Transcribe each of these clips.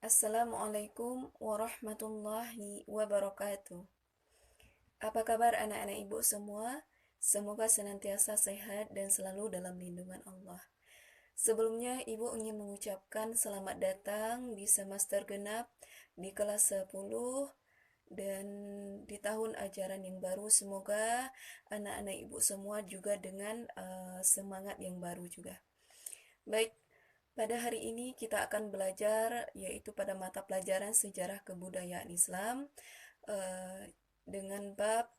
Assalamualaikum warahmatullahi wabarakatuh. Apa kabar anak-anak ibu semua? Semoga senantiasa sehat dan selalu dalam lindungan Allah. Sebelumnya ibu ingin mengucapkan selamat datang di semester genap di kelas 10 dan di tahun ajaran yang baru. Semoga anak-anak ibu semua juga dengan semangat yang baru juga. Baik, pada hari ini kita akan belajar yaitu pada mata pelajaran sejarah kebudayaan Islam eh, dengan bab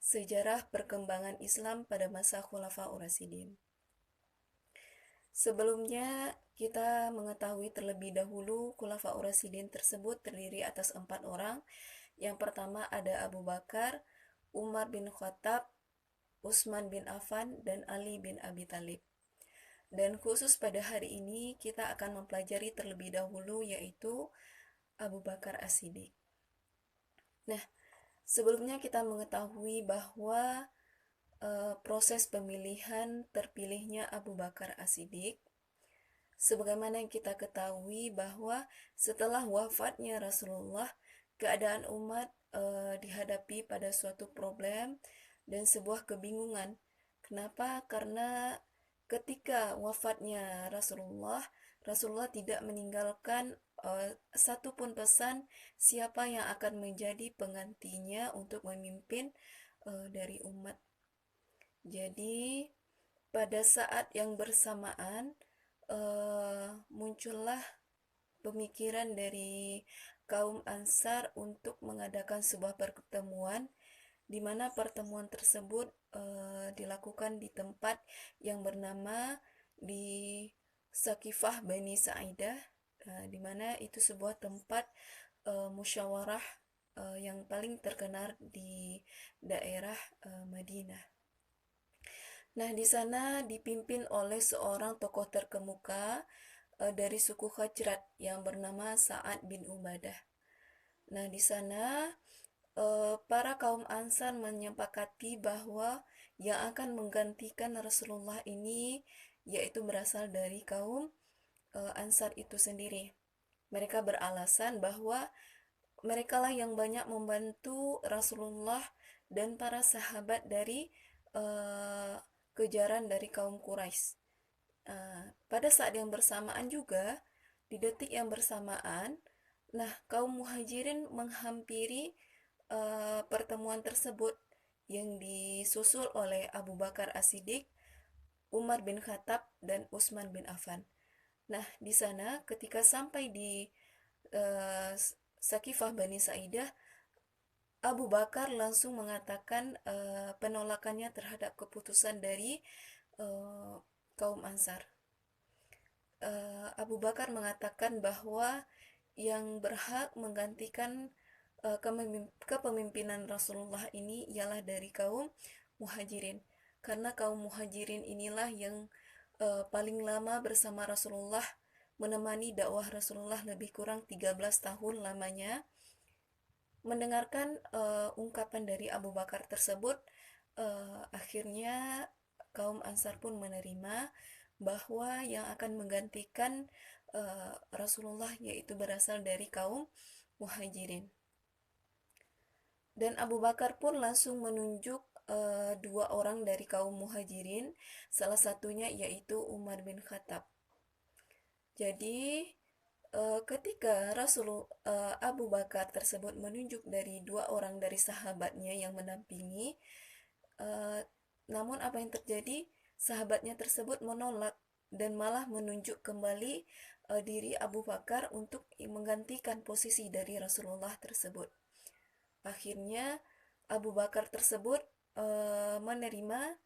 sejarah perkembangan Islam pada masa Khulafaur Rasyidin. Sebelumnya kita mengetahui terlebih dahulu Khulafaur Rasyidin tersebut terdiri atas 4 orang. Yang pertama ada Abu Bakar, Umar bin Khattab, Utsman bin Affan, dan Ali bin Abi Thalib. Dan khusus pada hari ini kita akan mempelajari terlebih dahulu yaitu Abu Bakar As-Siddiq. Nah, sebelumnya kita mengetahui bahwa proses pemilihan terpilihnya Abu Bakar As-Siddiq, sebagaimana yang kita ketahui bahwa setelah wafatnya Rasulullah, keadaan umat dihadapi pada suatu problem dan sebuah kebingungan. Kenapa? Karena ketika wafatnya Rasulullah tidak meninggalkan satupun pesan siapa yang akan menjadi penggantinya untuk memimpin dari umat. Jadi pada saat yang bersamaan muncullah pemikiran dari kaum Ansar untuk mengadakan sebuah pertemuan di mana pertemuan tersebut dilakukan di tempat yang bernama di Sakifah Bani Sa'idah, di mana itu sebuah tempat musyawarah yang paling terkenal di daerah Madinah. Nah, di sana dipimpin oleh seorang tokoh terkemuka dari suku Khajrat yang bernama Sa'ad bin Ubadah. Nah, di sana para kaum Ansar menyepakati bahwa yang akan menggantikan Rasulullah ini yaitu berasal dari kaum Ansar itu sendiri. Mereka beralasan bahwa merekalah yang banyak membantu Rasulullah dan para sahabat dari kejaran dari kaum Quraisy. Pada saat yang bersamaan juga, di detik yang bersamaan, nah kaum Muhajirin menghampiri pertemuan tersebut yang disusul oleh Abu Bakar As-Siddiq, Umar bin Khattab, dan Utsman bin Affan. Nah, di sana ketika sampai di uh, Sakifah Bani Sa'idah, Abu Bakar langsung mengatakan penolakannya terhadap keputusan dari uh, kaum Ansar. Abu Bakar mengatakan bahwa yang berhak menggantikan kepemimpinan Rasulullah ini ialah dari kaum Muhajirin, karena kaum Muhajirin inilah yang paling lama bersama Rasulullah, menemani dakwah Rasulullah lebih kurang 13 tahun lamanya. Mendengarkan ungkapan dari Abu Bakar tersebut, akhirnya kaum Ansar pun menerima bahwa yang akan menggantikan Rasulullah yaitu berasal dari kaum Muhajirin. Dan Abu Bakar pun langsung menunjuk dua orang dari kaum Muhajirin, salah satunya yaitu Umar bin Khattab. Jadi ketika Abu Bakar tersebut menunjuk dari dua orang dari sahabatnya yang mendampingi, uh, namun apa yang terjadi? Sahabatnya tersebut menolak dan malah menunjuk kembali diri Abu Bakar untuk menggantikan posisi dari Rasulullah tersebut. Akhirnya Abu Bakar tersebut menerima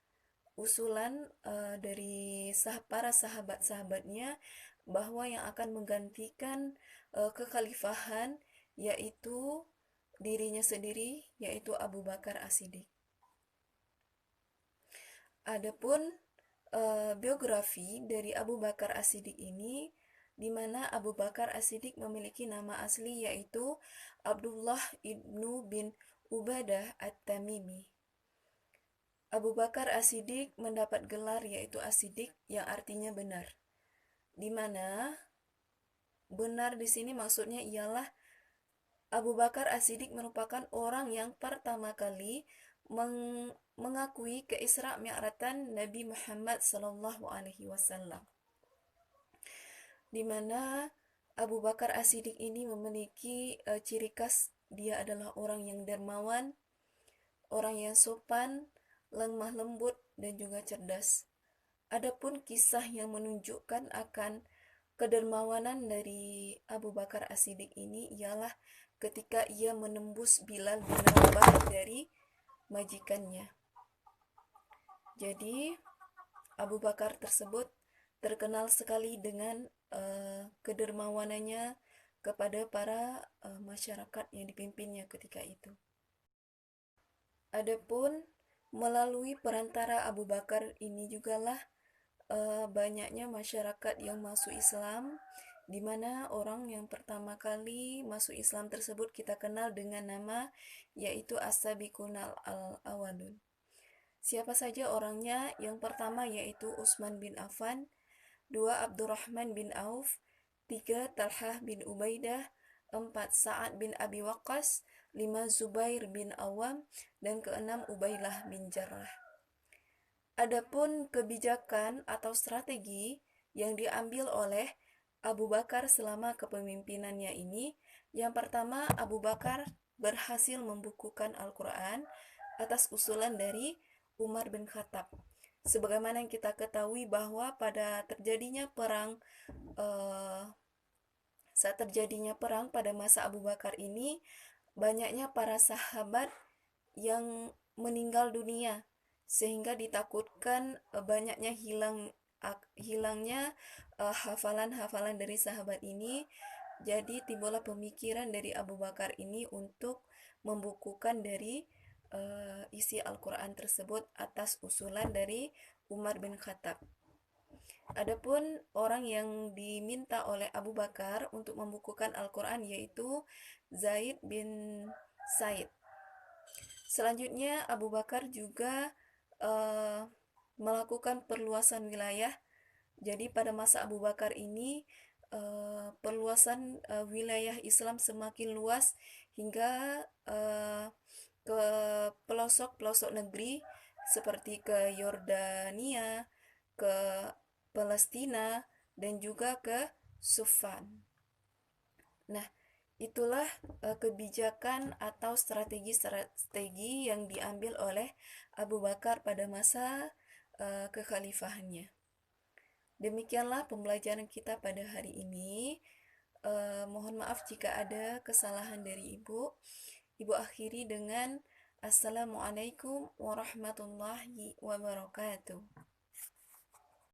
usulan dari para sahabat-sahabatnya bahwa yang akan menggantikan kekhalifahan yaitu dirinya sendiri, yaitu Abu Bakar As-Siddiq. Adapun biografi dari Abu Bakar As-Siddiq ini, di mana Abu Bakar As-Siddiq memiliki nama asli yaitu Abdullah ibnu bin Ubadah At-Tamimi. Abu Bakar As-Siddiq mendapat gelar yaitu As-Siddiq yang artinya benar, di mana benar di sini maksudnya ialah Abu Bakar As-Siddiq merupakan orang yang pertama kali mengakui keisra mi'ratan Nabi Muhammad Sallallahu Alaihi Wasallam, di mana Abu Bakar As-Siddiq ini memiliki ciri khas dia adalah orang yang dermawan, orang yang sopan, lemah lembut, dan juga cerdas. Adapun kisah yang menunjukkan akan kedermawanan dari Abu Bakar As-Siddiq ini ialah ketika ia menembus Bilal bin Rabah dari majikannya. Jadi Abu Bakar tersebut terkenal sekali dengan kedermawanannya kepada para masyarakat yang dipimpinnya ketika itu. Adapun melalui perantara Abu Bakar ini jugalah banyaknya masyarakat yang masuk Islam, di mana orang yang pertama kali masuk Islam tersebut kita kenal dengan nama yaitu As-Sabiqunal Al-Awwalun. Siapa saja orangnya? Yang pertama yaitu Utsman bin Affan, 2 Abdurrahman bin Auf, 3 Talhah bin Ubaidah, 4 Sa'ad bin Abi Waqqas, 5 Zubair bin Awam, dan keenam Ubailah bin Jarrah. Adapun kebijakan atau strategi yang diambil oleh Abu Bakar selama kepemimpinannya ini, yang pertama Abu Bakar berhasil membukukan Al-Quran atas usulan dari Umar bin Khattab. Sebagaimana yang kita ketahui bahwa saat terjadinya perang pada masa Abu Bakar ini, banyaknya para sahabat yang meninggal dunia, sehingga ditakutkan banyaknya hilangnya hafalan-hafalan dari sahabat ini. Jadi timbullah pemikiran dari Abu Bakar ini untuk membukukan dari isi Al-Quran tersebut atas usulan dari Umar bin Khattab. Adapun orang yang diminta oleh Abu Bakar untuk membukukan Al-Quran yaitu Zaid bin Said. Selanjutnya Abu Bakar juga melakukan perluasan wilayah. Jadi pada masa Abu Bakar ini perluasan wilayah Islam semakin luas hingga ke pelosok-pelosok negeri seperti ke Yordania, ke Palestina, dan juga ke Sufan. Nah, itulah kebijakan atau strategi-strategi yang diambil oleh Abu Bakar pada masa kekhalifahannya. Demikianlah pembelajaran kita pada hari ini. Mohon maaf jika ada kesalahan dari Ibu. Ibu akhiri dengan Assalamualaikum warahmatullahi wabarakatuh.